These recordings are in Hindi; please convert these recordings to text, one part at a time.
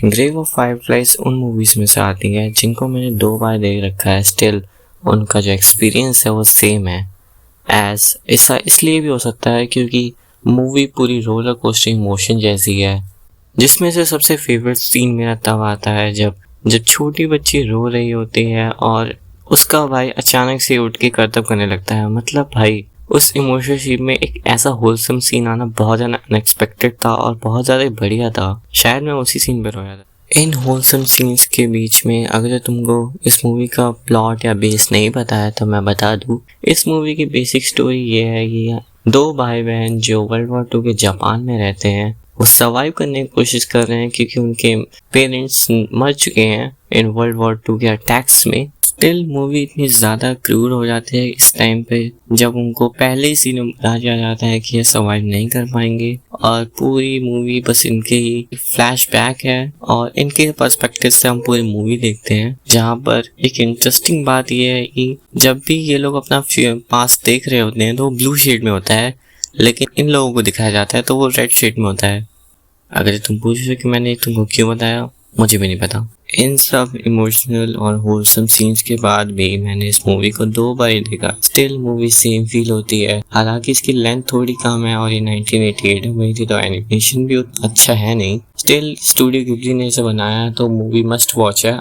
ग्रेव ऑफ फायरफ्लाइज उन मूवीज में से आती है जिनको मैंने 2 बार देख रखा है। स्टिल उनका जो एक्सपीरियंस है वो सेम है। ऐसा इसलिए भी हो सकता है क्योंकि मूवी पूरी रोलर कोस्टर इमोशन जैसी है, जिसमें से सबसे फेवरेट सीन मेरा तब आता है जब छोटी बच्ची रो रही होती है और उसका भाई अचानक से उठ के करतब करने लगता है। मतलब भाई उस इमोशनल सीन में एक ऐसा होलसम सीन आना बहुत ज़्यादा अनएक्सपेक्टेड था और बहुत ज़्यादा बढ़िया था। शायद मैं उसी सीन पर रोया था। इन होलसम सीन्स के बीच में अगर तुमको इस मूवी का प्लॉट या बेस नहीं पता है तो मैं बता दूं। इस मूवी की बेसिक स्टोरी ये है कि 2 भाई बहन जो वर्ल्ड वॉर 2 के जापान में रहते हैं वो सर्वाइव करने की कोशिश कर रहे हैं क्योंकि उनके पेरेंट्स मर चुके हैं इन वर्ल्ड वॉर 2 के अटैक्स में। स्टिल मूवी इतनी ज़्यादा क्रूर हो जाती है इस टाइम पे जब उनको पहले ही सीन में बता दिया जाता है कि ये सर्वाइव नहीं कर पाएंगे और पूरी मूवी बस इनके ही फ्लैशबैक है और इनके पर्सपेक्टिव से हम पूरी मूवी देखते हैं। जहाँ पर एक इंटरेस्टिंग बात ये है कि जब भी ये लोग अपना पास्ट देख रहे होते हैं तो वो ब्लू शेड में होता है, लेकिन इन लोगों को दिखाया जाता है तो वो रेड शेड में होता है। अगर तुम पूछो कि मैंने तुमको क्यों बताया, मुझे भी नहीं पता। इन सब इमोशनल और होलसम सीन्स के बाद भी मैंने इस मूवी को 2 बार देखा। स्टिल मूवी सेम फील होती है। हालांकि इसकी लेंथ थोड़ी कम है और ये 1988 में हुई थी तो एनिमेशन भी उतना अच्छा है नहीं। स्टिल स्टूडियो गिबली ने इसे बनाया तो मूवी मस्ट वॉच है।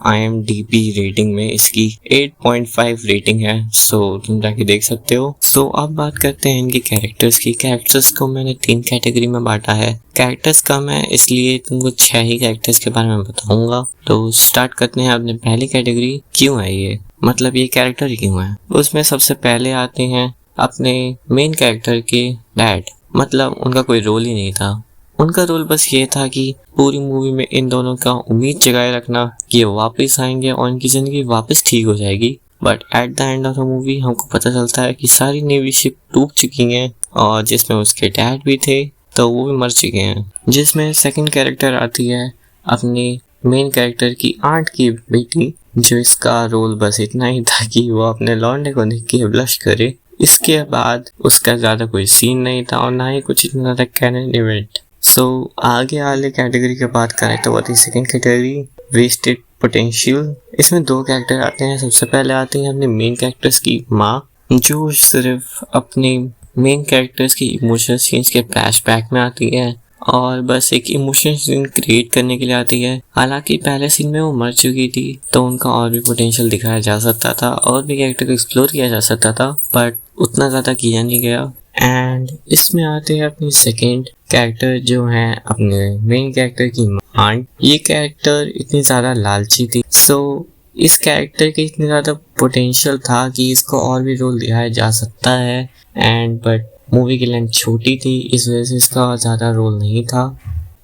IMDb रेटिंग में इसकी 8.5 रेटिंग है, सो तुम जाके देख सकते हो। सो अब बात करते हैं इनके कैरेक्टर्स की। कैरेक्टर्स को मैंने 3 कैटेगरी में बांटा है। कैरेक्टर्स कम है इसलिए तुमको 6 ही कैरेक्टर्स के बारे में बताऊंगा। तो स्टार्ट करते हैं अपने पहली कैटेगरी, क्यों है ये, मतलब ये कैरेक्टर क्यों है। उसमें सबसे पहले आते हैं अपने मेन कैरेक्टर के डैड। मतलब उनका कोई रोल ही नहीं था। उनका रोल बस ये था कि पूरी मूवी में इन दोनों का उम्मीद जगाए रखना कि ये वापस आएंगे और इनकी जिंदगी वापस ठीक हो जाएगी। But at the end of the movie हमको पता चलता है कि सारी नेवी शिप डूब चुकी हैं और जिसमें उसके डैड भी थे तो वो भी मर चुके हैं। जिसमें सेकंड कैरेक्टर आती है अपनी मेन कैरेक्टर की आंट की बेटी, जो इसका रोल बस इतना ही था कि वो अपने लौंडे को देख के ब्लश करे। इसके बाद उसका ज्यादा कोई सीन नहीं था और ना ही कुछ इतना ज्यादा कैनन इवेंट। सो आगे वाले कैटेगरी की बात करें तो वो थी सेकंड कैटेगरी, वेस्टेड पोटेंशियल। इसमें 2 कैरेक्टर आते हैं। सबसे पहले आते हैं अपने मेन कैरेक्टर्स की माँ, जो सिर्फ अपने मेन कैरेक्टर्स की इमोशनल सीन्स के फ्लैशबैक में आती है और बस एक इमोशनल सीन क्रिएट करने के लिए आती है। हालांकि पहले सीन में वो मर चुकी थी तो उनका और भी पोटेंशियल दिखाया जा सकता था और भी कैरेक्टर को एक्सप्लोर किया जा सकता था, बट उतना ज़्यादा किया नहीं गया। एंड इसमें आते हैं अपनी सेकेंड कैरेक्टर जो है अपने मेन कैरेक्टर की आंट। ये कैरेक्टर इतनी ज़्यादा लालची थी, सो इस कैरेक्टर के इतने ज़्यादा पोटेंशियल था कि इसको और भी रोल दिखाया जा सकता है एंड बट मूवी की लेंथ छोटी थी इस वजह से इसका ज़्यादा रोल नहीं था।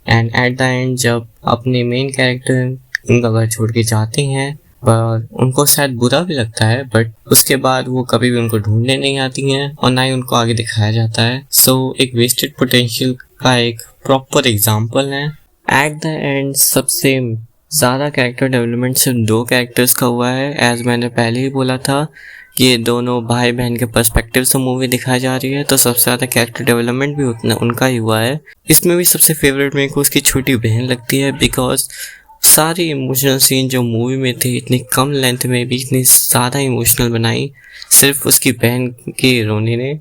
एंड एट द एंड जब अपने मेन कैरेक्टर उनका घर छोड़ के जाते हैं पर उनको शायद बुरा भी लगता है, बट उसके बाद वो कभी भी उनको ढूंढने नहीं आती हैं और ना ही उनको आगे दिखाया जाता है। सो एक वेस्टेड पोटेंशियल का एक प्रॉपर एग्जाम्पल है। एट द एंड सबसे ज़्यादा कैरेक्टर डेवलपमेंट सिर्फ 2 कैरेक्टर्स का हुआ है। एज मैंने पहले ही बोला था कि ये दोनों भाई बहन के पर्सपेक्टिव से मूवी दिखाई जा रही है तो सबसे ज़्यादा कैरेक्टर डेवलपमेंट भी उतना उनका ही हुआ है। इसमें भी सबसे फेवरेट मेरे को उसकी छोटी बहन लगती है, बिकॉज सारी इमोशनल सीन जो मूवी में थे इतनी कम लेंथ में भी इतनी ज़्यादा इमोशनल बनाई सिर्फ उसकी बहन के रोने ने।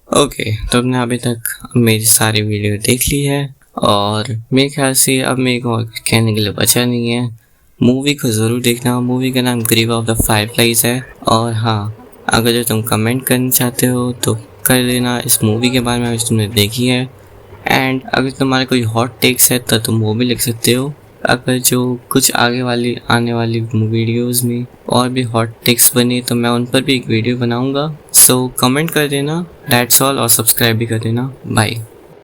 ओके, तो हमने अभी तक मेरी सारी वीडियो देख ली है और मेरे ख्याल से अब मेरे को कहने के लिए बचा नहीं है। मूवी को ज़रूर देखना। मूवी का नाम ग्रेव ऑफ द फायरफ्लाइज है। और हाँ, अगर जो तुम कमेंट करना चाहते हो तो कर देना इस मूवी के बारे में जो तुमने देखी है। एंड अगर तुम्हारे कोई हॉट टेक्स है तो तुम वो भी लिख सकते हो। अगर जो कुछ आने वाली वीडियोस में और भी हॉट टेक्स बने तो मैं उन पर भी एक वीडियो बनाऊंगा। सो कमेंट कर देना, दैट्स ऑल, और सब्सक्राइब भी कर देना। बाय।